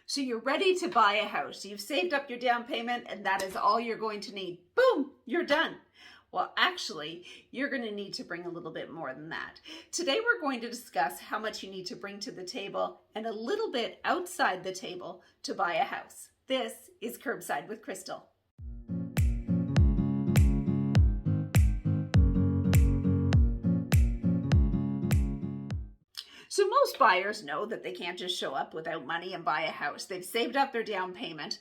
So you're ready to buy a house. You've saved up your down payment and that is all you're going to need. Boom, you're done. Well, actually, you're going to need to bring a little bit more than that. Today, we're going to discuss how much you need to bring to the table and a little bit outside the table to buy a house. This is Curbside with Crystal. So most buyers know that they can't just show up without money and buy a house. They've saved up their down payment,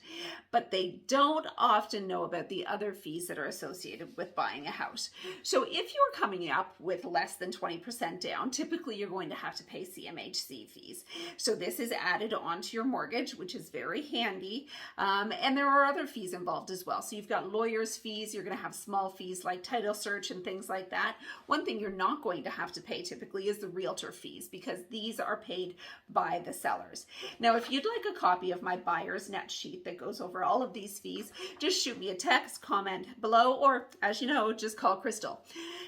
but they don't often know about the other fees that are associated with buying a house. So if you're coming up with less than 20% down, typically you're going to have to pay CMHC fees. So this is added onto your mortgage, which is very handy. And there are other fees involved as well. So you've got lawyers' fees, you're going to have small fees like title search and things like that. One thing you're not going to have to pay typically is the realtor fees, because these are paid by the sellers. Now, if you'd like a copy of my buyer's net sheet that goes over all of these fees, just shoot me a text, comment below, or as you know, just call Crystal.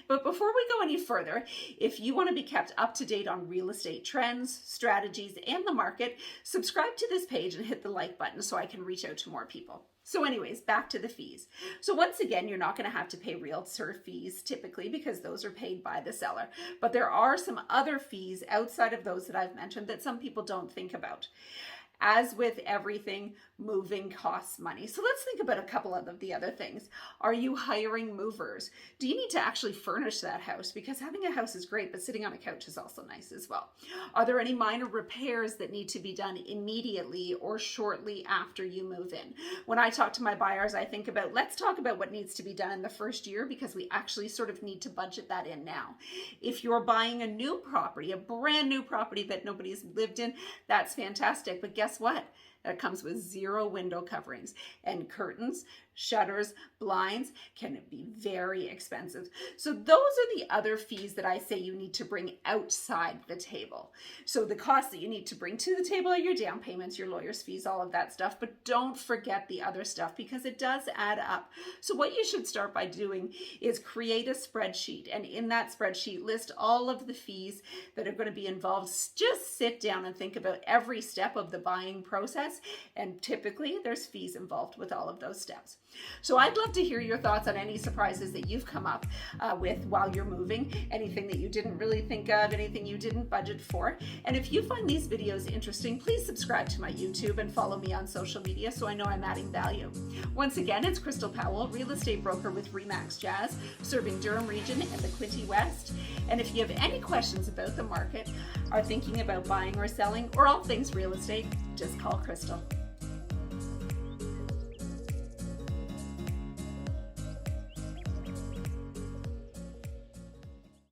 But before we go any further, if you want to be kept up to date on real estate trends, strategies, and the market, subscribe to this page and hit the like button so I can reach out to more people. So anyways, back to the fees. So once again, you're not going to have to pay realtor fees typically because those are paid by the seller. But there are some other fees outside of those that I've mentioned that some people don't think about. As with everything, moving costs money. So let's think about a couple of the other things. Are you hiring movers? Do you need to actually furnish that house? Because having a house is great, but sitting on a couch is also nice as well. Are there any minor repairs that need to be done immediately or shortly after you move in? When I talk to my buyers, I think about, let's talk about what needs to be done in the first year, because we actually sort of need to budget that in now. If you're buying a new property, a brand new property that nobody's lived in, that's fantastic. But guess what? It comes with 0 window coverings, and curtains, shutters, blinds can be very expensive. So those are the other fees that I say you need to bring outside the table. So the costs that you need to bring to the table are your down payments, your lawyer's fees, all of that stuff, but don't forget the other stuff because it does add up. So what you should start by doing is create a spreadsheet, and in that spreadsheet list all of the fees that are going to be involved. Just sit down and think about every step of the buying process, and typically there's fees involved with all of those steps. So I'd love to hear your thoughts on any surprises that you've come up with while you're moving, anything that you didn't really think of, anything you didn't budget for. And if you find these videos interesting, please subscribe to my YouTube and follow me on social media so I know I'm adding value. Once again, it's Crystal Powell, real estate broker with Remax Jazz, serving Durham region and the Quinte West. And if you have any questions about the market, are thinking about buying or selling, or all things real estate, just call Crystal.